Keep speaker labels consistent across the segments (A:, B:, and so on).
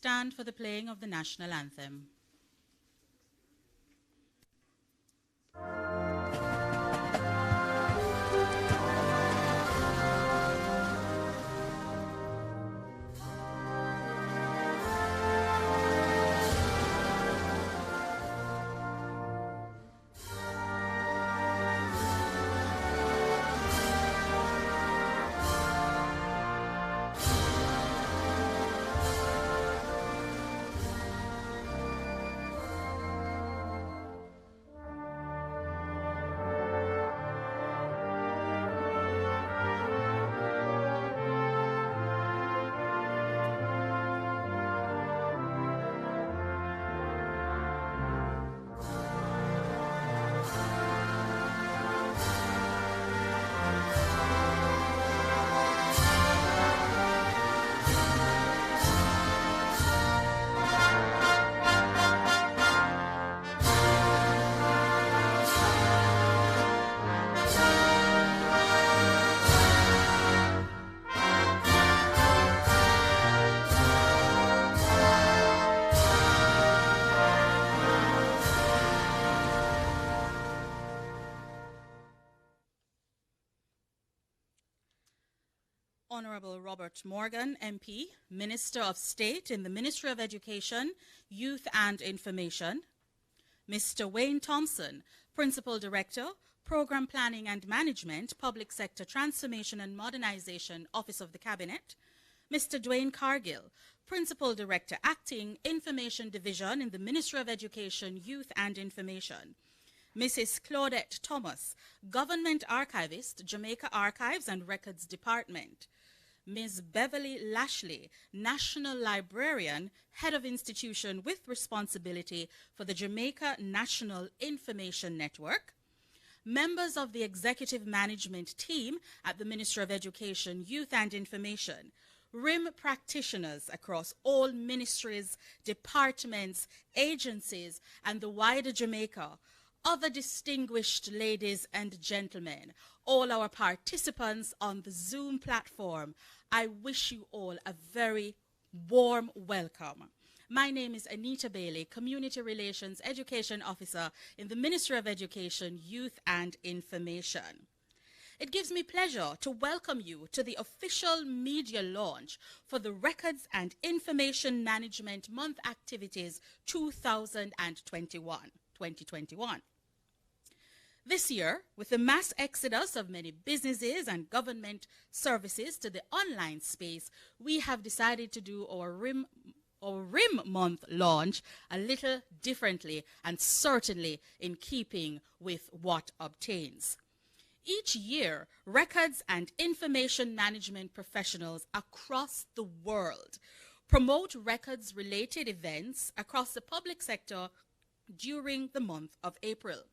A: stand for the playing of the national anthem. Honorable Robert Morgan, MP, Minister of State in the Ministry of Education, Youth and Information. Mr. Wayne Thompson, Principal Director, Program Planning and Management, Public Sector Transformation and Modernization, Office of the Cabinet. Mr. Dwayne Cargill, Principal Director, Acting, Information Division in the Ministry of Education, Youth and Information. Mrs. Claudette Thomas, Government Archivist, Jamaica Archives and Records Department. Ms. Beverly Lashley, National Librarian, Head of Institution with responsibility for the Jamaica National Information Network. Members of the Executive Management Team at the Ministry of Education, Youth and Information. RIM practitioners across all ministries, departments, agencies, and the wider Jamaica. Other distinguished ladies and gentlemen, all our participants on the Zoom platform, I wish you all a very warm welcome. My name is Anita Bailey, Community Relations Education Officer in the Ministry of Education, Youth and Information. It gives me pleasure to welcome you to the official media launch for the Records and Information Management Month Activities 2021. This year, with the mass exodus of many businesses and government services to the online space, we have decided to do our RIM month launch a little differently and certainly in keeping with what obtains. Each year, records and information management professionals across the world promote records-related events across the public sector during the month of April.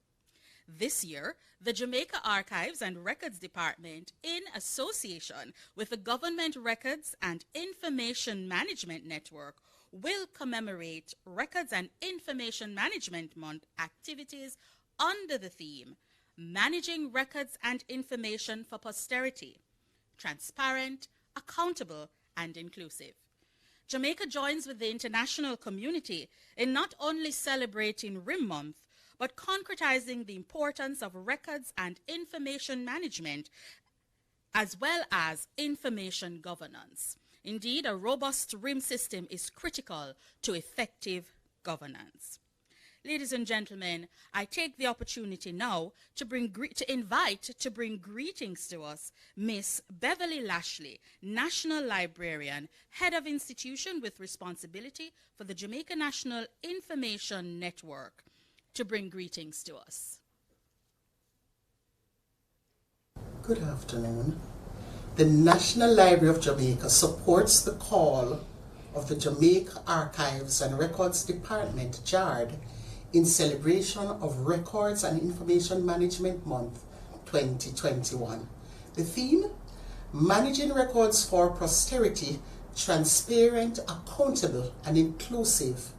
A: This year, the Jamaica Archives and Records Department, in association with the Government Records and Information Management Network, will commemorate Records and Information Management Month activities under the theme, Managing Records and Information for Posterity, Transparent, Accountable, and Inclusive. Jamaica joins with the international community in not only celebrating RIM Month, but concretizing the importance of records and information management, as well as information governance. Indeed, a robust RIM system is critical to effective governance. Ladies and gentlemen, I take the opportunity now to bring greetings to us Miss Beverly Lashley, National Librarian, Head of Institution with responsibility for the Jamaica National Information Network, to bring greetings to us.
B: Good afternoon. The National Library of Jamaica supports the call of the Jamaica Archives and Records Department, JARD, in celebration of Records and Information Management Month 2021. The theme, Managing Records for Posterity, Transparent, Accountable, and Inclusive,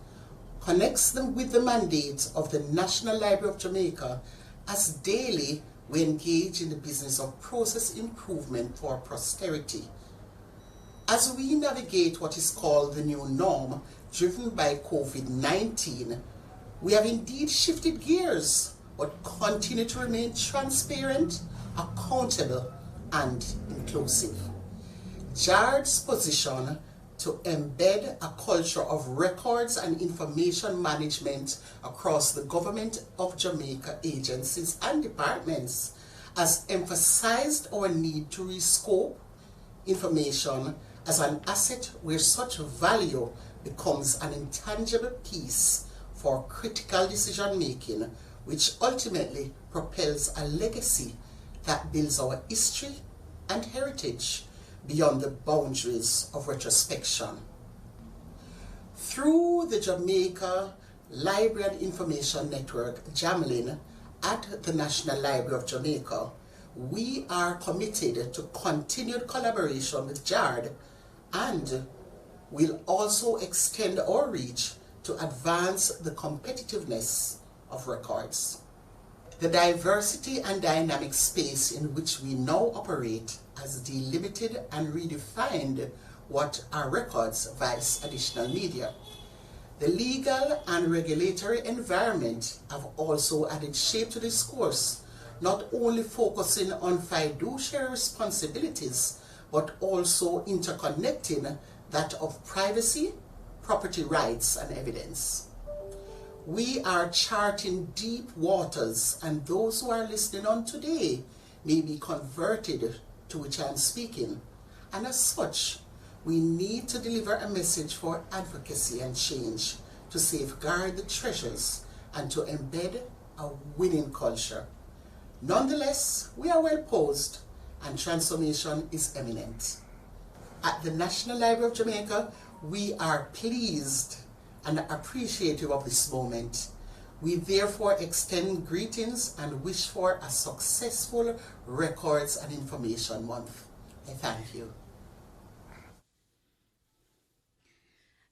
B: connects them with the mandates of the National Library of Jamaica as daily we engage in the business of process improvement for posterity. As we navigate what is called the new norm, driven by COVID-19, we have indeed shifted gears, but continue to remain transparent, accountable, and inclusive. JARD's position to embed a culture of records and information management across the government of Jamaica agencies and departments has emphasized our need to rescope information as an asset where such value becomes an intangible piece for critical decision making, which ultimately propels a legacy that builds our history and heritage beyond the boundaries of retrospection. Through the Jamaica Library and Information Network, JAMLIN, at the National Library of Jamaica, we are committed to continued collaboration with JARD and will also extend our reach to advance the competitiveness of records. The diversity and dynamic space in which we now operate has delimited and redefined what are records vice additional media. The legal and regulatory environment have also added shape to discourse, not only focusing on fiduciary responsibilities, but also interconnecting that of privacy, property rights, and evidence. We are charting deep waters, and those who are listening on today may be converted to which I am speaking. And as such, we need to deliver a message for advocacy and change, to safeguard the treasures and to embed a winning culture. Nonetheless, we are well posed and transformation is imminent. At the National Library of Jamaica, we are pleased and appreciative of this moment. We therefore extend greetings and wish for a successful Records and Information Month. I thank you.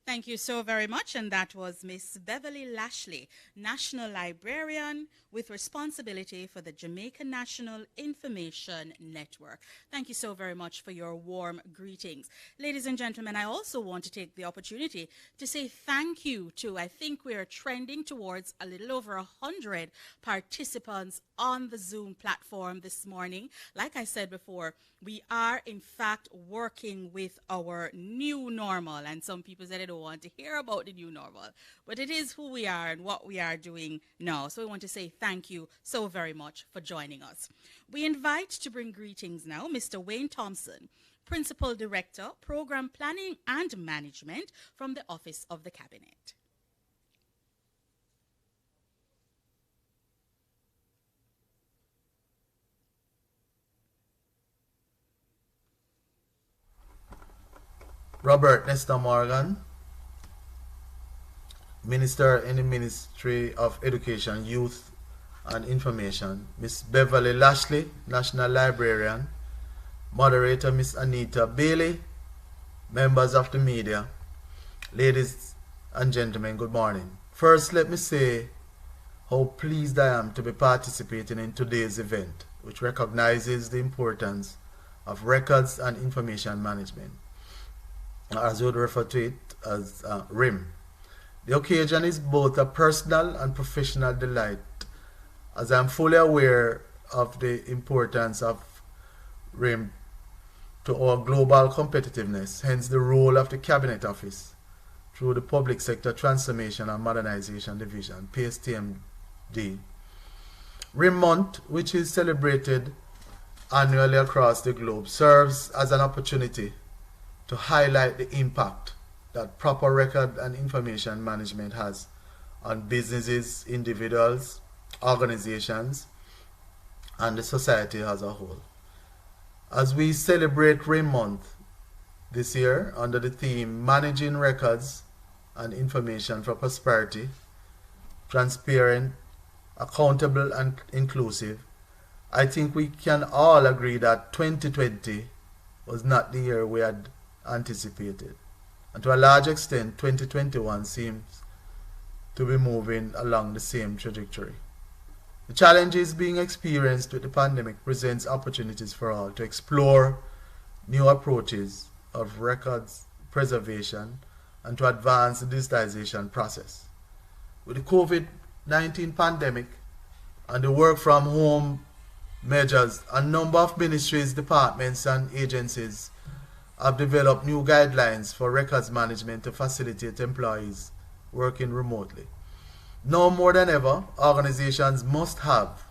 A: Thank you so very much. And that was Miss Beverly Lashley, National Librarian with responsibility for the Jamaica National Information Network. Thank you so very much for your warm greetings. Ladies and gentlemen, I also want to take the opportunity to say thank you to, I think we are trending towards a little over 100 participants on the Zoom platform this morning. Like I said before, we are in fact working with our new normal, and some people said they don't want to hear about the new normal, but it is who we are and what we are doing now. So we want to say thank you so very much for joining us. We invite to bring greetings now Mr. Wayne Thompson, Principal Director, Program Planning and Management from the Office of the Cabinet.
C: Robert Nestor Morgan, Minister in the Ministry of Education, Youth and Information, Miss Beverly Lashley, National Librarian, Moderator Miss Anita Bailey, members of the media, ladies and gentlemen, good morning. First, let me say how pleased I am to be participating in today's event, which recognizes the importance of records and information management, as you would refer to it as RIM. The occasion is both a personal and professional delight, as I am fully aware of the importance of RIM to our global competitiveness, hence the role of the Cabinet Office through the Public Sector Transformation and Modernization Division, PSTMD. RIM Month, which is celebrated annually across the globe, serves as an opportunity to highlight the impact that proper record and information management has on businesses, individuals, organizations, and the society as a whole. As we celebrate RIM Month this year under the theme Managing Records and Information for Prosperity, Transparent, Accountable and Inclusive, I think we can all agree that 2020 was not the year we had anticipated. And to a large extent, 2021 seems to be moving along the same trajectory. The challenges being experienced with the pandemic presents opportunities for all to explore new approaches of records preservation and to advance the digitization process. With the COVID-19 pandemic and the work from home measures, a number of ministries, departments, and agencies have developed new guidelines for records management to facilitate employees working remotely. Now more than ever, organizations must have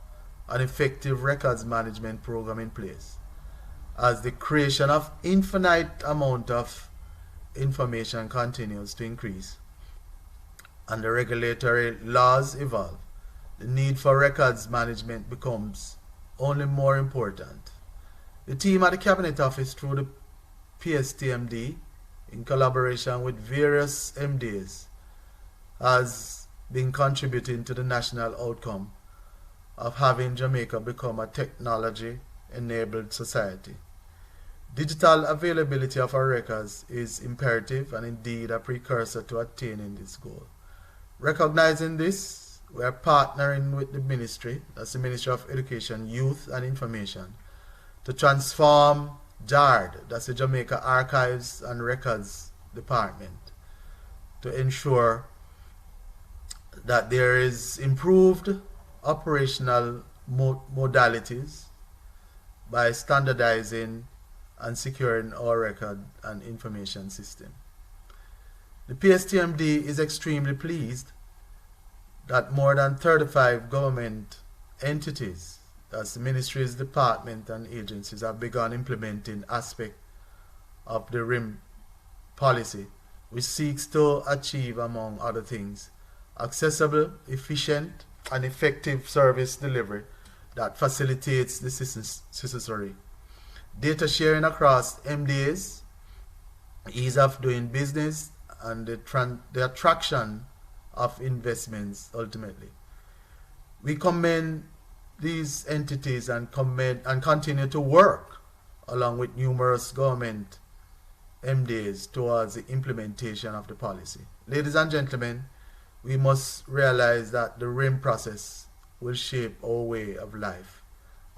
C: an effective records management program in place, as the creation of infinite amount of information continues to increase and the regulatory laws evolve. The need for records management becomes only more important. The team at the Cabinet Office, through the PSTMD, in collaboration with various MDs, has been contributing to the national outcome of having Jamaica become a technology-enabled society. Digital availability of our records is imperative and indeed a precursor to attaining this goal. Recognizing this, we are partnering with the ministry, that's the Ministry of Education, Youth and Information, to transform JARD, that's the Jamaica Archives and Records Department, to ensure that there is improved operational modalities by standardizing and securing our record and information system. The PSTMD is extremely pleased that more than 35 government entities, as the ministries, departments, and agencies, have begun implementing aspects of the RIM policy, which seeks to achieve, among other things, accessible, efficient, and effective service delivery that facilitates the necessary data sharing across MDAs, ease of doing business, and the attraction of investments ultimately. We commend these entities and continue to work along with numerous government MDAs towards the implementation of the policy. Ladies and gentlemen, we must realize that the RIM process will shape our way of life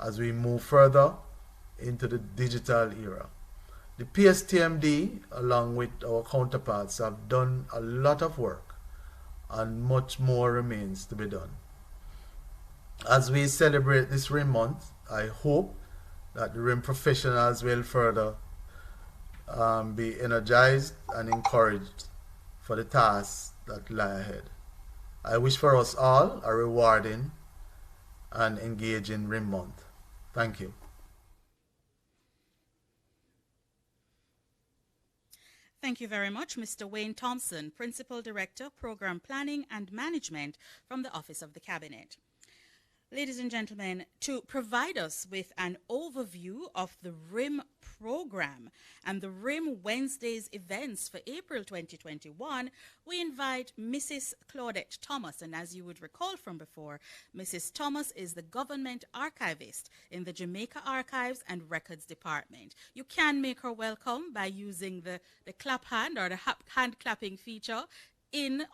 C: as we move further into the digital era. The PSTMD, along with our counterparts, have done a lot of work and much more remains to be done. As we celebrate this RIM month, I hope that the RIM professionals will further be energized and encouraged for the tasks that lie ahead. I wish for us all a rewarding and engaging RIM month. Thank you.
A: Thank you very much, Mr. Wayne Thompson, Principal Director, Program Planning and Management from the Office of the Cabinet. Ladies and gentlemen, to provide us with an overview of the RIM program and the RIM Wednesdays events for April 2021, we invite Mrs. Claudette Thomas. And as you would recall from before, Mrs. Thomas is the government archivist in the Jamaica Archives and Records Department. You can make her welcome by using the clap hand or the hand clapping feature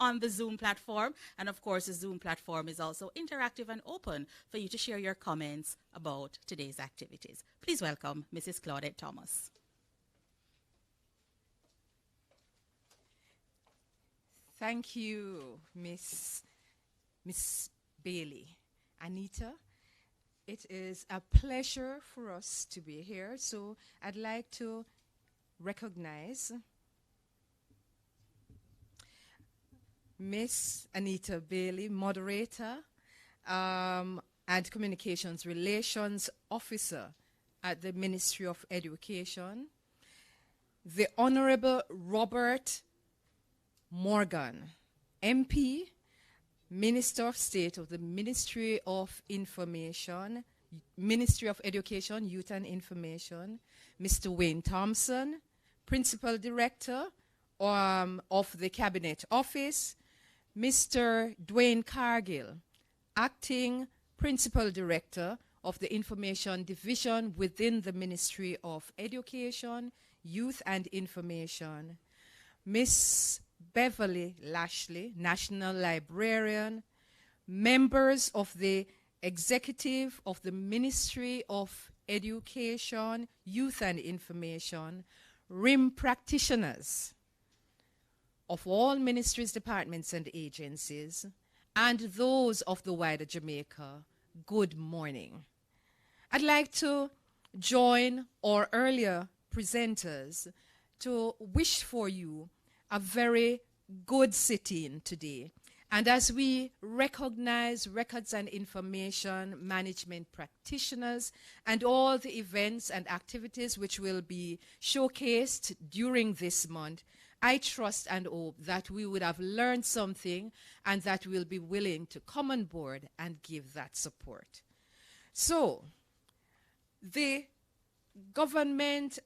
A: on the Zoom platform. And of course, the Zoom platform is also interactive and open for you to share your comments about today's activities. Please welcome Mrs. Claudette Thomas.
D: Thank you, Miss Bailey. Anita, it is a pleasure for us to be here. So I'd like to recognize Miss Anita Bailey, moderator and Communications Relations Officer at the Ministry of Education, the Honorable Robert Morgan, MP, Minister of State of the Ministry of Information, Ministry of Education, Youth and Information, Mr. Wayne Thompson, Principal Director of the Cabinet Office, Mr. Dwayne Cargill, Acting Principal Director of the Information Division within the Ministry of Education, Youth and Information, Miss Beverly Lashley, National Librarian, members of the Executive of the Ministry of Education, Youth and Information, RIM practitioners of all ministries, departments, and agencies, and those of the wider Jamaica, good morning. I'd like to join our earlier presenters to wish for you a very good sitting today. And as we recognize records and information management practitioners and all the events and activities which will be showcased during this month, I trust and hope that we would have learned something and that we'll be willing to come on board and give that support. So, the Government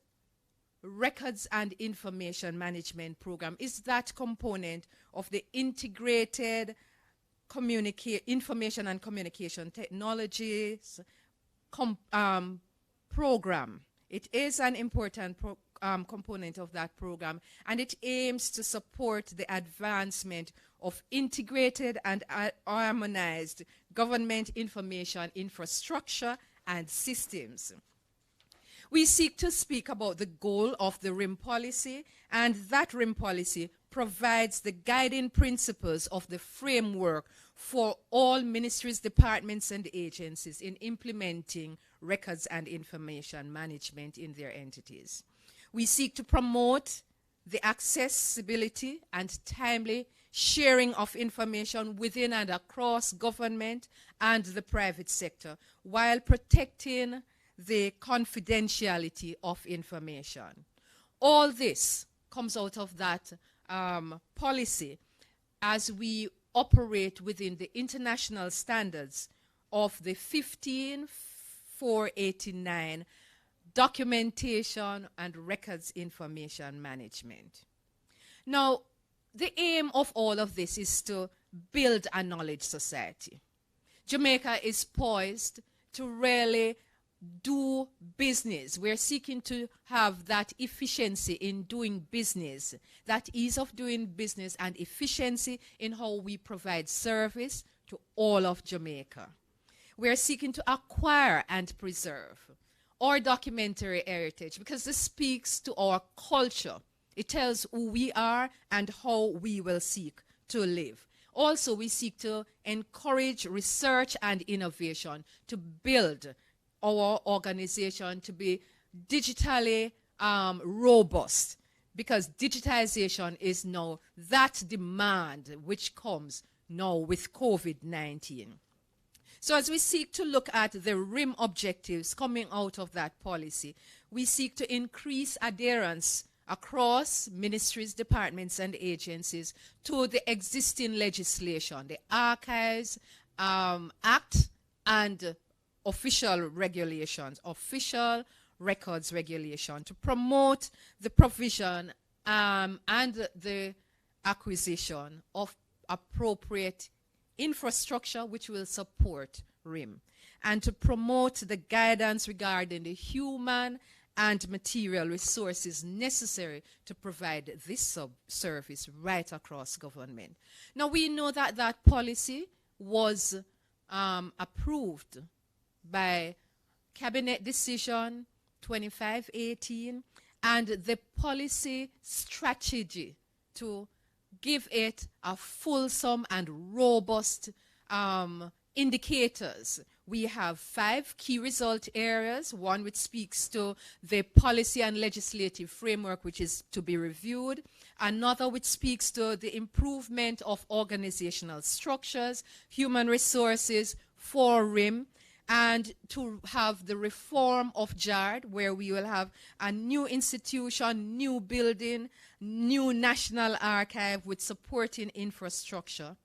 D: Records and Information Management Program is that component of the integrated information and communication technologies program. It is an important component of that program, and it aims to support the advancement of integrated and harmonized government information infrastructure and systems. We seek to speak about the goal of the RIM policy, and that RIM policy provides the guiding principles of the framework for all ministries, departments, and agencies in implementing records and information management in their entities. We seek to promote the accessibility and timely sharing of information within and across government and the private sector, while protecting the confidentiality of information. All this comes out of that policy as we operate within the international standards of the 15489 documentation and records information management. Now, the aim of all of this is to build a knowledge society. Jamaica is poised to really do business. We're seeking to have that efficiency in doing business, that ease of doing business and efficiency in how we provide service to all of Jamaica. We're seeking to acquire and preserve our documentary heritage because this speaks to our culture. It tells who we are and how we will seek to live. Also, we seek to encourage research and innovation to build our organization to be digitally robust, because digitization is now that demand which comes now with COVID-19. So as we seek to look at the RIM objectives coming out of that policy, we seek to increase adherence across ministries, departments, and agencies to the existing legislation, the Archives Act and official regulations, official records regulation, to promote the provision and the acquisition of appropriate infrastructure which will support RIM, and to promote the guidance regarding the human and material resources necessary to provide this service right across government. Now, we know that that policy was approved by Cabinet Decision 2518, and the policy strategy to give it a fulsome and robust indicators. We have 5 key result areas, one which speaks to the policy and legislative framework which is to be reviewed, another which speaks to the improvement of organizational structures, human resources for RIM, and to have the reform of JARD, where we will have a new institution, new building, new national archive with supporting infrastructure,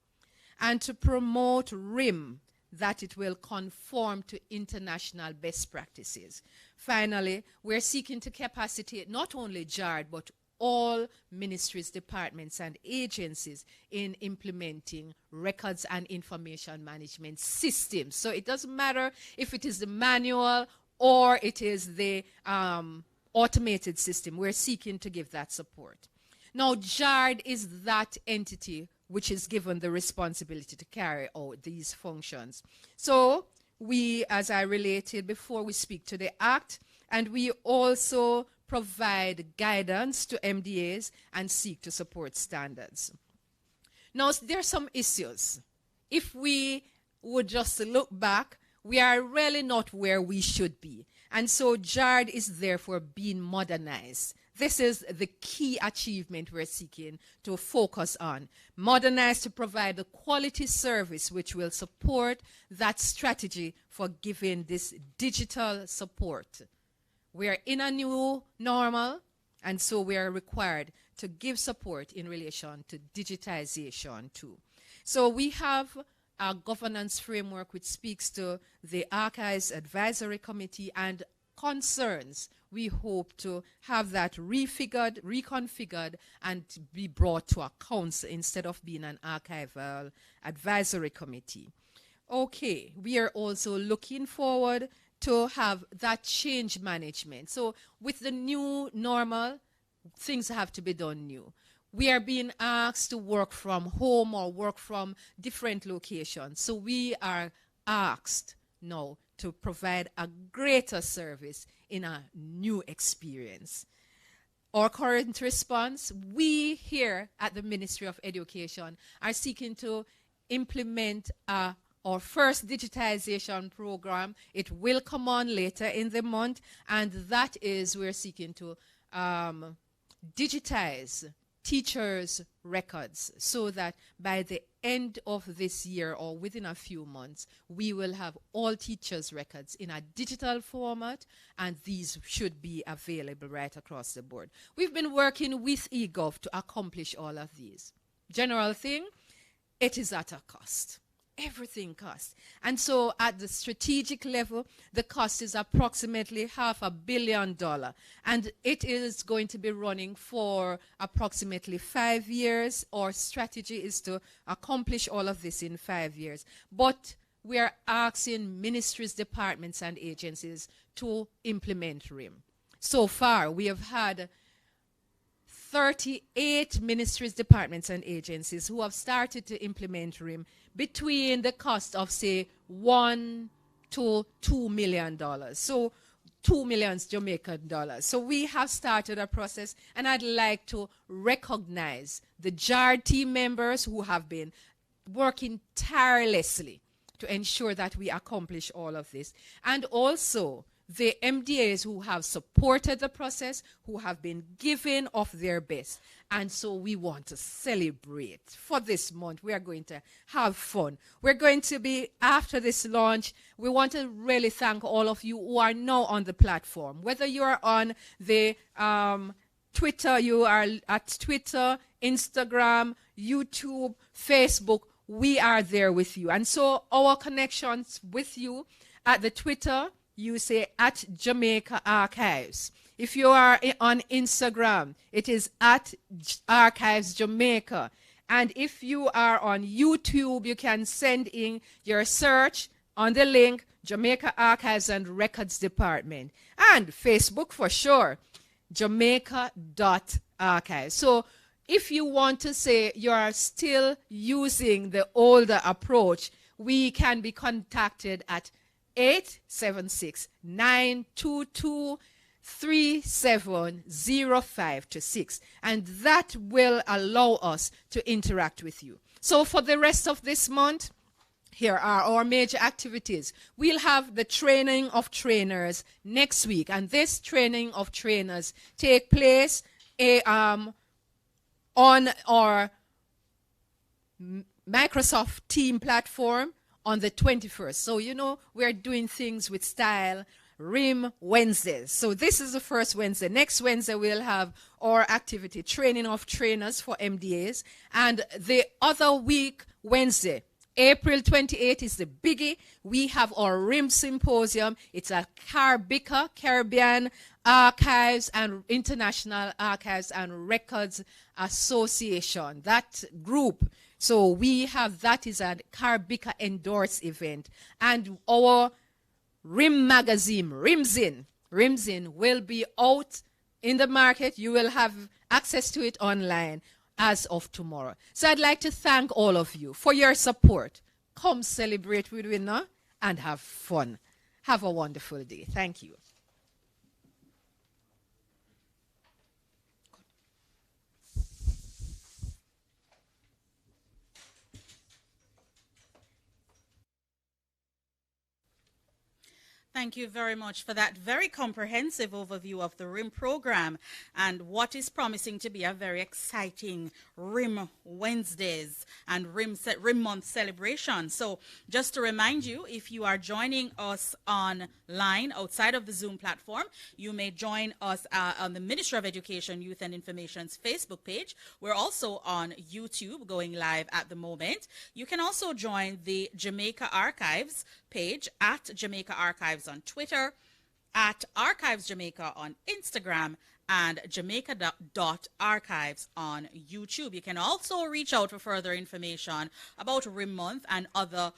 D: and to promote RIM, that it will conform to international best practices. Finally, we're seeking to capacitate not only JARD, but all ministries, departments, and agencies in implementing records and information management systems. So it doesn't matter if it is the manual or it is the automated system. We're seeking to give that support. Now, JARD is that entity which is given the responsibility to carry out these functions. So we, as I related before, we speak to the Act, and we also provide guidance to MDAs and seek to support standards. Now, there are some issues. If we would just look back, we are really not where we should be. And so JARD is therefore being modernized. This is the key achievement we're seeking to focus on. Modernize to provide the quality service which will support that strategy for giving this digital support. We are in a new normal, and so we are required to give support in relation to digitization too. So we have a governance framework which speaks to the Archives Advisory Committee and concerns. We hope to have that refigured, reconfigured, and be brought to a council instead of being an archival advisory committee. Okay, we are also looking forward to have that change management. So with the new normal, things have to be done new. We are being asked to work from home or work from different locations. So we are asked now to provide a greater service in a new experience. Our current response, we here at the Ministry of Education are seeking to implement our first digitization program. It will come on later in the month, and that is we're seeking to digitize teachers' records so that by the end of this year or within a few months, we will have all teachers' records in a digital format, and these should be available right across the board. We've been working with eGov to accomplish all of these. General thing, it is at a cost. Everything costs. And so at the strategic level, the cost is approximately $500 million. And it is going to be running for approximately 5 years. Our strategy is to accomplish all of this in 5 years. But we are asking ministries, departments, and agencies to implement RIM. So far, we have had 38 ministries, departments, and agencies who have started to implement RIM between the cost of, say, $1 to $2 million. So 2 million Jamaican dollars. So we have started a process, and I'd like to recognize the JARD team members who have been working tirelessly to ensure that we accomplish all of this. And also the MDAs who have supported the process, who have been giving of their best. And so we want to celebrate. For this month, we are going to have fun. We're going to be, after this launch, we want to really thank all of you who are now on the platform. Whether you are on the Twitter, you are at Twitter, Instagram, YouTube, Facebook, we are there with you. And so our connections with you at the Twitter, you say at Jamaica Archives. If you are on Instagram, it is at Archives Jamaica. And if you are on YouTube, you can send in your search on the link Jamaica Archives and Records Department. And Facebook for sure, Jamaica.archives. So if you want to say you are still using the older approach, we can be contacted at 876-922-3705-6, and that will allow us to interact with you. So for the rest of this month, here are our major activities. We'll have the training of trainers next week, and this training of trainers take place on our Microsoft Team platform on the 21st. So, you know, we're doing things with style, RIM Wednesdays. So this is the first Wednesday. Next Wednesday, we'll have our activity, training of trainers for MDAs. And the other week, Wednesday, April 28th is the biggie. We have our RIM Symposium. It's a Caribbean Archives and International Archives and Records Association, that group. So we have, that is a Caribbean endorsed event. And our RIM magazine, RIMZIN will be out in the market. You will have access to it online as of tomorrow. So I'd like to thank all of you for your support. Come celebrate with me now and have fun. Have a wonderful day. Thank you.
A: Thank you very much for that very comprehensive overview of the RIM program and what is promising to be a very exciting RIM Wednesdays and RIM month celebration. So just to remind you, if you are joining us online outside of the Zoom platform, you may join us on the Ministry of Education, Youth and Information's Facebook page. We're also on YouTube going live at the moment. You can also join the Jamaica Archives page at Jamaica Archives on Twitter, at Archives Jamaica on Instagram, and Jamaica.archives on YouTube. You can also reach out for further information about RIM Month and other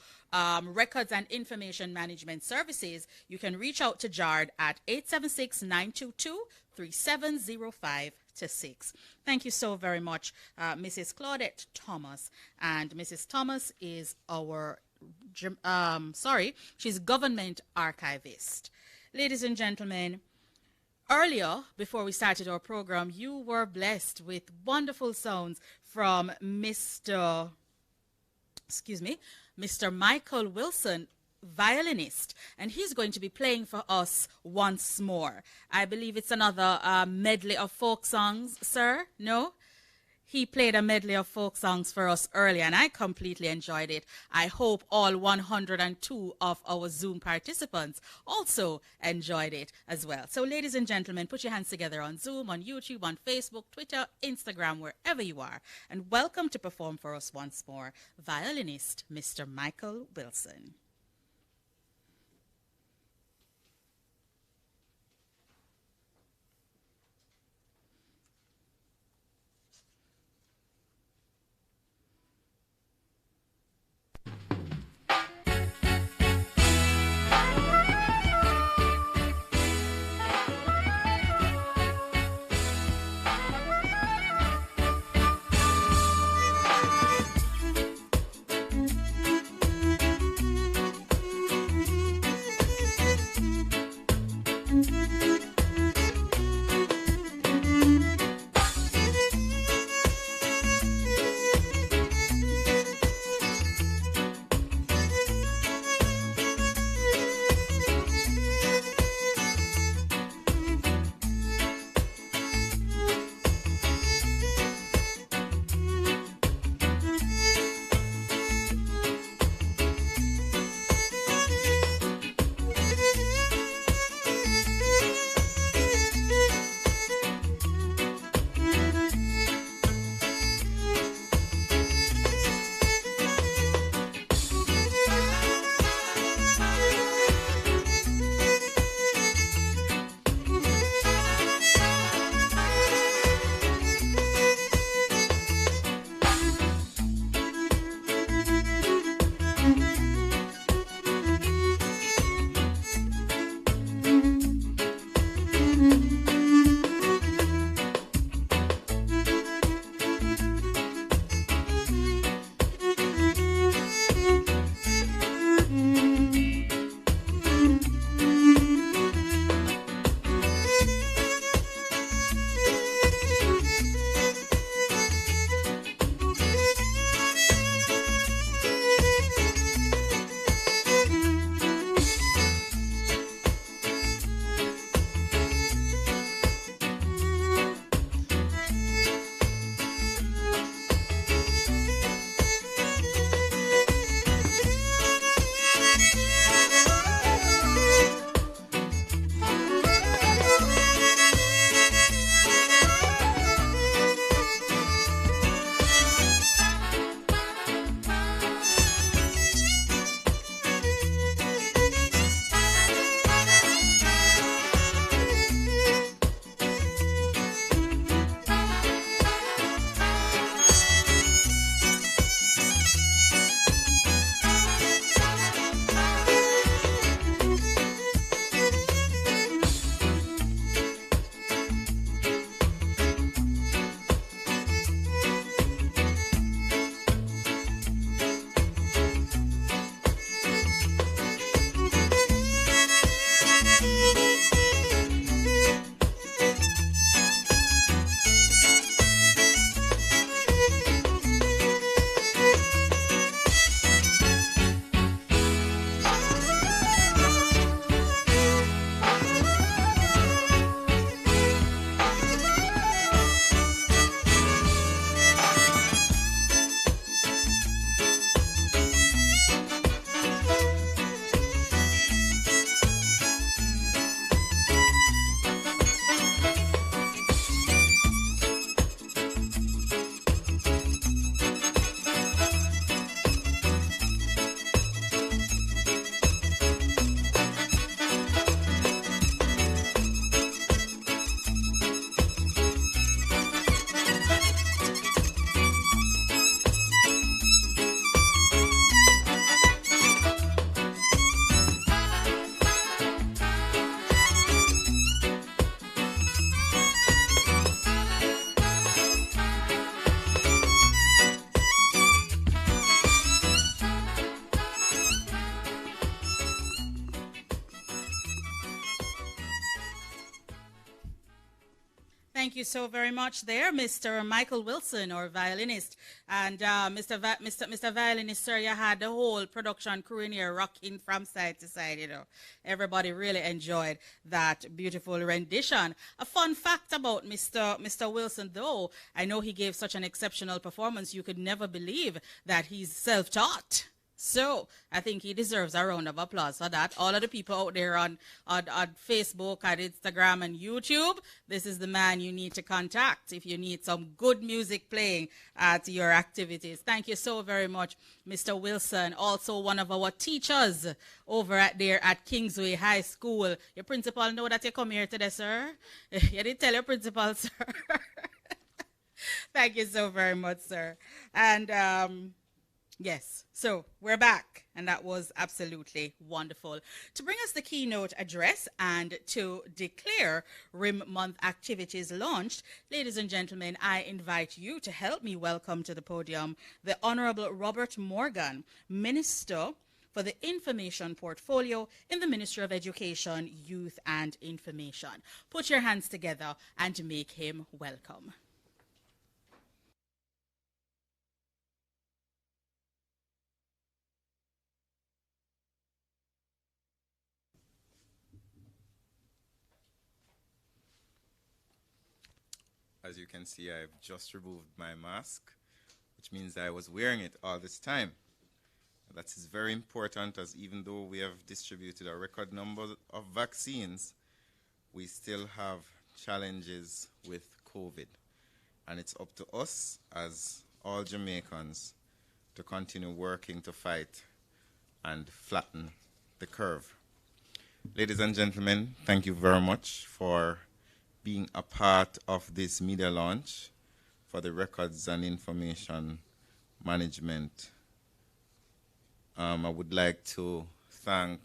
A: records and information management services. You can reach out to JARD at 876-922-3705 to 6. Thank you so very much, Mrs. Claudette Thomas. And Mrs. Thomas is our she's government archivist. Ladies and gentlemen, earlier, before we started our program, you were blessed with wonderful sounds from Mr. Michael Wilson, violinist, and he's going to be playing for us once more. I believe it's another medley of folk songs, sir? No? He played a medley of folk songs for us earlier, and I completely enjoyed it. I hope all 102 of our Zoom participants also enjoyed it as well. So, ladies and gentlemen, put your hands together on Zoom, on YouTube, on Facebook, Twitter, Instagram, wherever you are, and welcome to perform for us once more, violinist Mr. Michael Wilson. Thank you so very much there, Mr. Michael Wilson, our violinist. And Mr. Violinist, sir, you had the whole production crew in here rocking from side to side, you know. Everybody really enjoyed that beautiful rendition. A fun fact about Mr. Wilson, though, I know he gave such an exceptional performance, you could never believe that he's self-taught. So I think he deserves a round of applause for that. All of the people out there on Facebook, on Instagram, and YouTube, this is the man you need to contact if you need some good music playing at your activities. Thank you so very much, Mr. Wilson. Also one of our teachers over there at Kingsway High School. Your principal know that you come here today, sir? You did tell your principal, sir. Thank you so very much, sir. And yes, so we're back, and that was absolutely wonderful. To bring us the keynote address and to declare RIM Month activities launched, ladies and gentlemen, I invite you to help me welcome to the podium the Honorable Robert Morgan, Minister for the Information Portfolio in the Ministry of Education, Youth and Information. Put your hands together and make him welcome.
E: As you can see, I've just removed my mask, which means I was wearing it all this time. That is very important, as even though we have distributed a record number of vaccines, we still have challenges with COVID. And it's up to us, as all Jamaicans, to continue working to fight and flatten the curve. Ladies and gentlemen, thank you very much for being a part of this media launch for the Records and Information Management. I would like to thank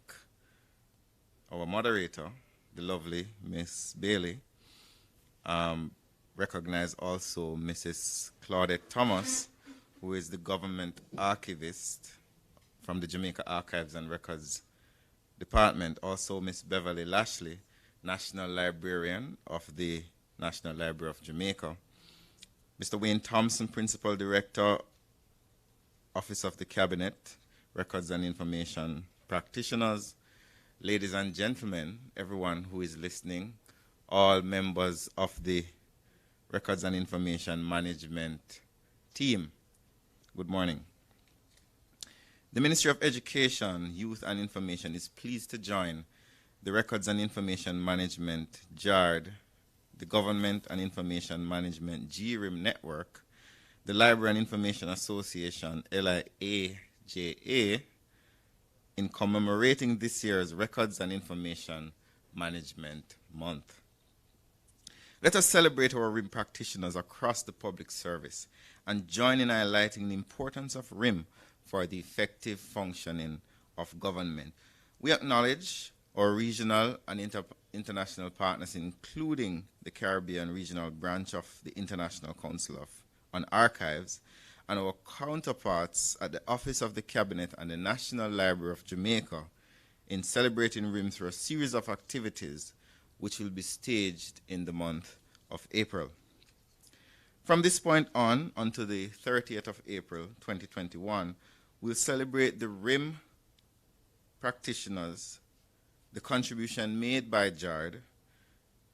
E: our moderator, the lovely Miss Bailey. Recognize also Mrs. Claudette Thomas, who is the government archivist from the Jamaica Archives and Records Department. Also Miss Beverly Lashley, National Librarian of the National Library of Jamaica. Mr. Wayne Thompson, Principal Director, Office of the Cabinet, Records and Information Practitioners. Ladies and gentlemen, everyone who is listening, all members of the Records and Information Management team, good morning. The Ministry of Education, Youth and Information is pleased to join the Records and Information Management, JARD, the Government and Information Management, GRIM Network, the Library and Information Association, LIAJA, in commemorating this year's Records and Information Management Month. Let us celebrate our RIM practitioners across the public service and join in highlighting the importance of RIM for the effective functioning of government. We acknowledge our regional and international partners, including the Caribbean Regional Branch of the International Council on Archives, and our counterparts at the Office of the Cabinet and the National Library of Jamaica in celebrating RIM through a series of activities which will be staged in the month of April. From this point on, until the 30th of April 2021, we'll celebrate the RIM practitioners, the contribution made by JARD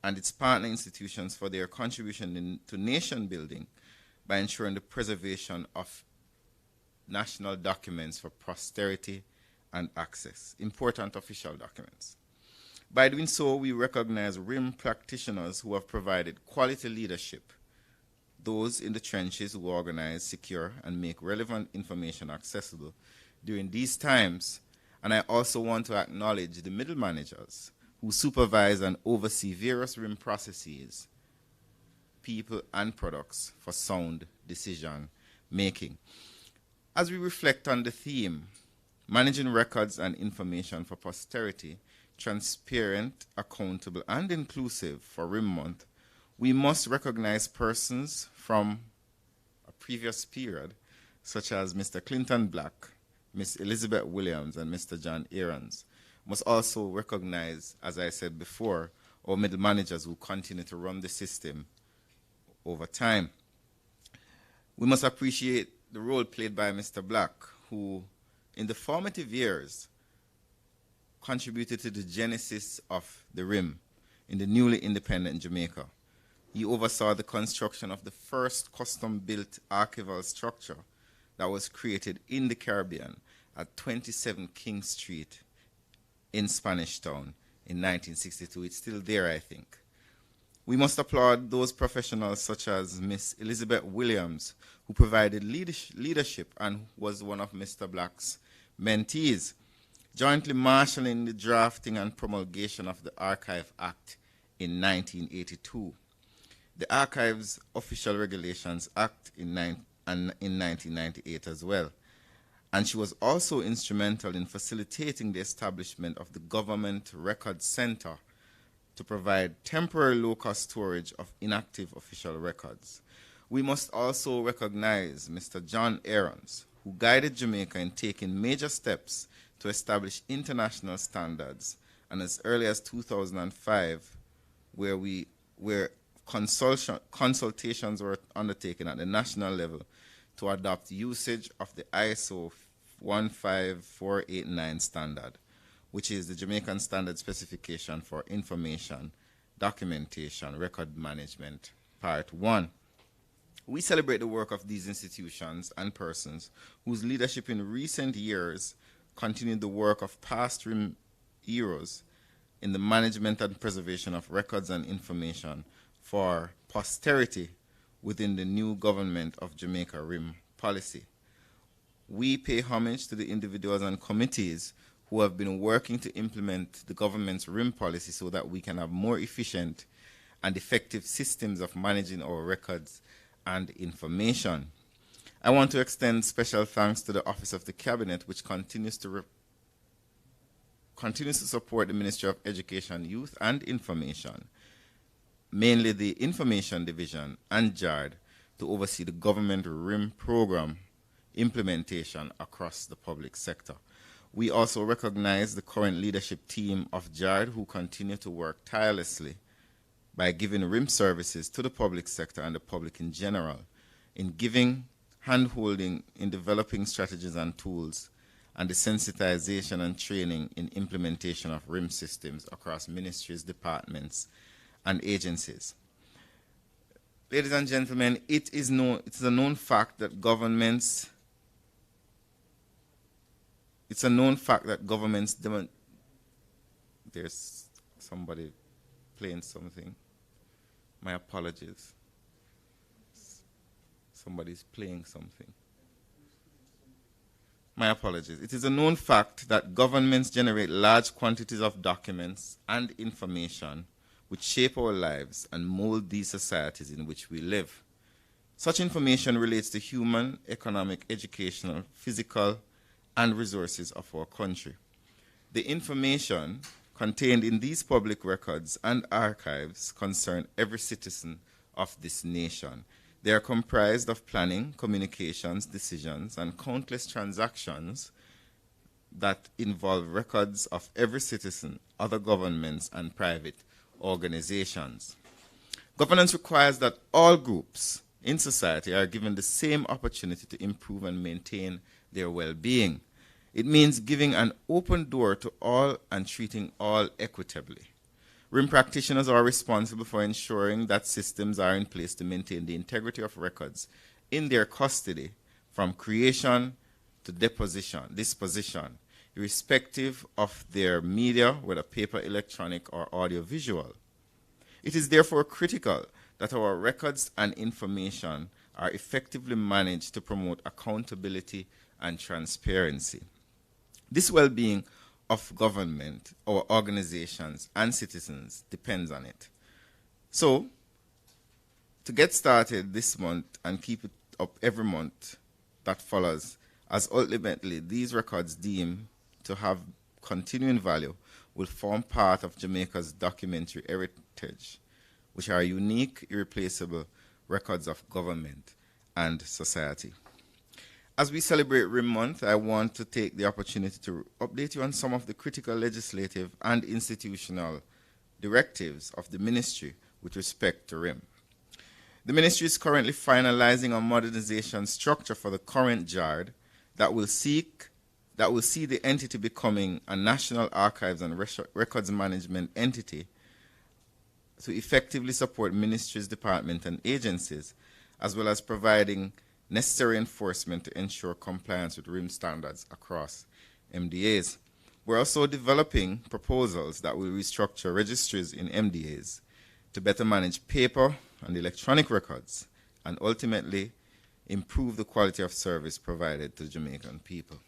E: and its partner institutions for their contribution to nation building by ensuring the preservation of national documents for posterity and access, important official documents. By doing so, we recognize RIM practitioners who have provided quality leadership, those in the trenches who organize, secure, and make relevant information accessible during these times. And I also want to acknowledge the middle managers who supervise and oversee various RIM processes, people, and products for sound decision making. As we reflect on the theme, managing records and information for posterity, transparent, accountable, and inclusive for RIM Month, we must recognize persons from a previous period, such as Mr. Clinton Black, Ms. Elizabeth Williams, and Mr. John Aarons. Must also recognize, as I said before, our middle managers who continue to run the system over time. We must appreciate the role played by Mr. Black, who, in the formative years, contributed to the genesis of the RIM in the newly independent Jamaica. He oversaw the construction of the first custom-built archival structure that was created in the Caribbean at 27 King Street in Spanish Town in 1962. It's still there, I think. We must applaud those professionals such as Miss Elizabeth Williams, who provided leadership and was one of Mr. Black's mentees, jointly marshalling the drafting and promulgation of the Archive Act in 1982, the Archives Official Regulations Act in 1998 as well. And she was also instrumental in facilitating the establishment of the Government Records Center to provide temporary low-cost storage of inactive official records. We must also recognize Mr. John Aarons, who guided Jamaica in taking major steps to establish international standards, and as early as 2005, where consultations were undertaken at the national level to adopt usage of the ISO 15489 standard, which is the Jamaican Standard Specification for Information, Documentation, Record Management, Part 1. We celebrate the work of these institutions and persons whose leadership in recent years continued the work of past RIM heroes in the management and preservation of records and information for posterity within the new government of Jamaica RIM policy. We pay homage to the individuals and committees who have been working to implement the government's RIM policy so that we can have more efficient and effective systems of managing our records and information. I want to extend special thanks to the Office of the Cabinet, which continues to support the Ministry of Education, Youth and Information, mainly the Information Division and JARD, to oversee the government RIM program implementation across the public sector. We also recognize the current leadership team of JARD, who continue to work tirelessly by giving RIM services to the public sector and the public in general, in giving hand-holding in developing strategies and tools, and the sensitization and training in implementation of RIM systems across ministries, departments, and agencies. Ladies and gentlemen, it is a known fact that governments there's somebody playing something. My apologies. Somebody's playing something. My apologies. It is a known fact that governments generate large quantities of documents and information which shape our lives and mold these societies in which we live. Such information relates to human, economic, educational, physical, and resources of our country. The information contained in these public records and archives concern every citizen of this nation. They are comprised of planning, communications, decisions, and countless transactions that involve records of every citizen, other governments, and private organizations. Governance requires that all groups in society are given the same opportunity to improve and maintain their well-being. It means giving an open door to all and treating all equitably. RIM practitioners are responsible for ensuring that systems are in place to maintain the integrity of records in their custody from creation to disposition, irrespective of their media, whether paper, electronic, or audiovisual. It is therefore critical that our records and information are effectively managed to promote accountability and transparency. This well-being of government, our organizations, and citizens depends on it. So, to get started this month and keep it up every month that follows, as ultimately these records deemed to have continuing value will form part of Jamaica's documentary heritage, which are unique, irreplaceable records of government and society. As we celebrate RIM Month, I want to take the opportunity to update you on some of the critical legislative and institutional directives of the ministry with respect to RIM. The ministry is currently finalizing a modernization structure for the current JARD that will see the entity becoming a national archives and records management entity to effectively support ministries, departments, and agencies, as well as providing necessary enforcement to ensure compliance with RIM standards across MDAs. We're also developing proposals that will restructure registries in MDAs to better manage paper and electronic records and ultimately improve the quality of service provided to Jamaican people.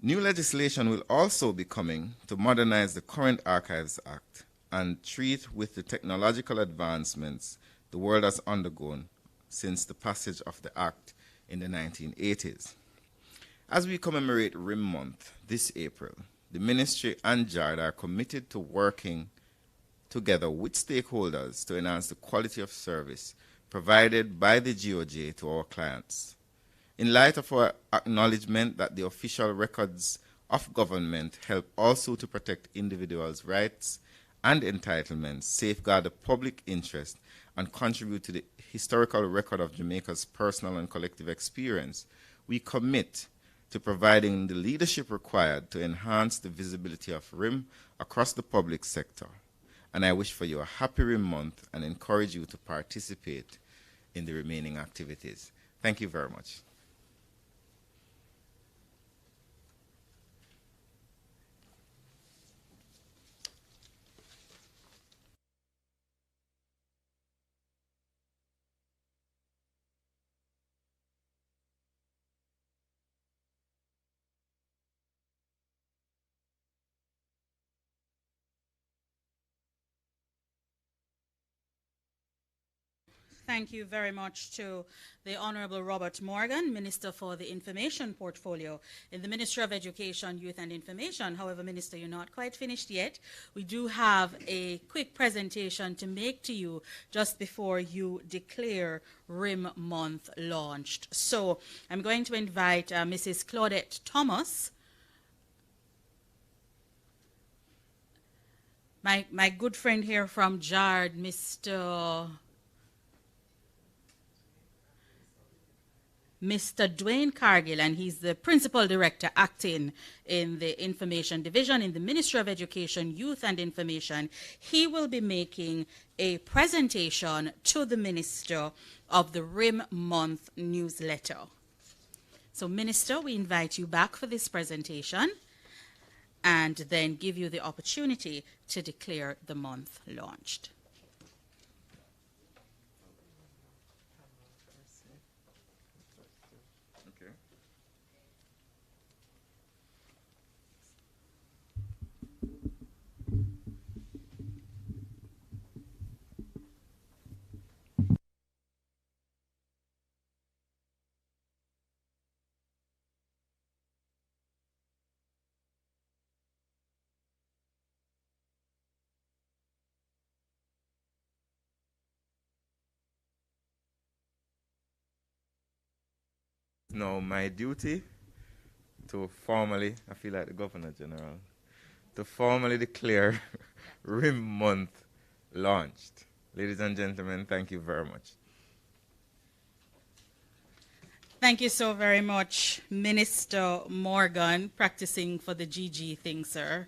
E: New legislation will also be coming to modernize the current Archives Act and treat with the technological advancements the world has undergone since the passage of the Act in the 1980s. As we commemorate RIM Month this April, the Ministry and JARD are committed to working together with stakeholders to enhance the quality of service provided by the GOJ to our clients. In light of our acknowledgement that the official records of government help also to protect individuals' rights and entitlements, safeguard the public interest, and contribute to the historical record of Jamaica's personal and collective experience, we commit to providing the leadership required to enhance the visibility of RIM across the public sector. And I wish for you a happy RIM month and encourage you to participate in the remaining activities. Thank you very much.
A: Thank you very much to the Honorable Robert Morgan, Minister for the Information Portfolio in the Ministry of Education, Youth and Information. However, Minister, you're not quite finished yet. We do have a quick presentation to make to you just before you declare RIM Month launched. So I'm going to invite Mrs. Claudette Thomas, my good friend here from JARD, Mr. Dwayne Cargill, and he's the Principal Director acting in the Information Division in the Ministry of Education, Youth and Information. He will be making a presentation to the Minister of the RIM Month newsletter. So, Minister, we invite you back for this presentation and then give you the opportunity to declare the month launched.
E: Now, my duty to formally, I feel like the Governor General, to formally declare RIM Month launched. Ladies and gentlemen, thank you very much.
A: Thank you so very much, Minister Morgan, practicing for the GG thing, sir.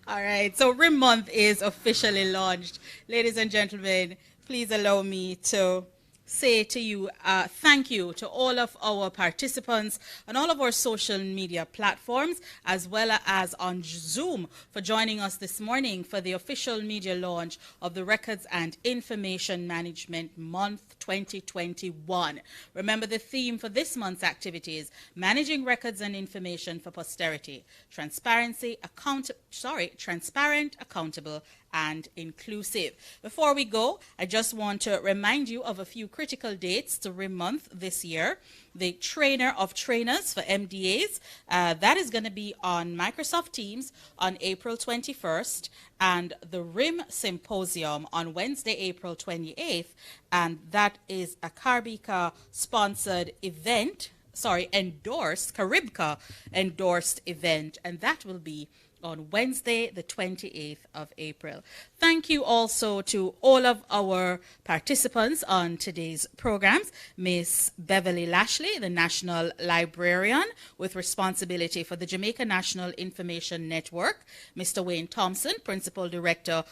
A: All right, so RIM Month is officially launched. Ladies and gentlemen, please allow me to say to you thank you to all of our participants on all of our social media platforms, as well as on Zoom, for joining us this morning for the official media launch of the Records and Information Management Month 2021. Remember, the theme for this month's activities: managing records and information for posterity, transparent, accountable, and inclusive. Before we go, I just want to remind you of a few critical dates to RIM Month this year. The Trainer of Trainers for MDAs, that is going to be on Microsoft Teams on April 21st, and the RIM Symposium on Wednesday, April 28th, and that is a Carbica sponsored event, Caribca endorsed event, and that will be on Wednesday, the 28th of April. Thank you also to all of our participants on today's programs. Miss Beverly Lashley, the National Librarian with responsibility for the Jamaica National Information Network. Mr. Wayne Thompson, Principal Director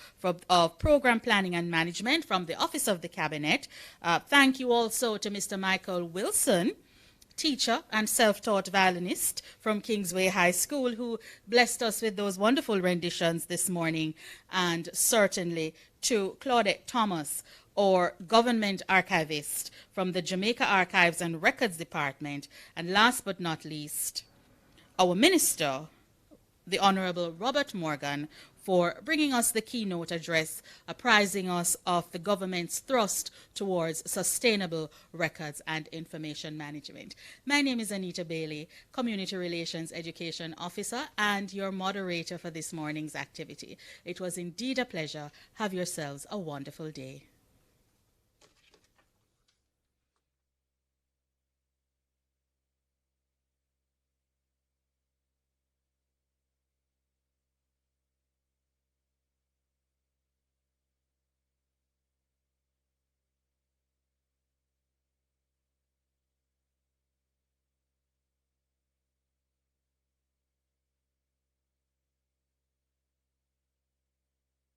A: of Program Planning and Management from the Office of the Cabinet. Thank you also to Mr. Michael Wilson, teacher and self-taught violinist from Kingsway High School, who blessed us with those wonderful renditions this morning, and certainly to Claudette Thomas, or government archivist from the Jamaica Archives and Records Department, and last but not least, our minister, the Honorable Robert Morgan, for bringing us the keynote address, apprising us of the government's thrust towards sustainable records and information management. My name is Anita Bailey, Community Relations Education Officer and your moderator for this morning's activity. It was indeed a pleasure. Have yourselves a wonderful day.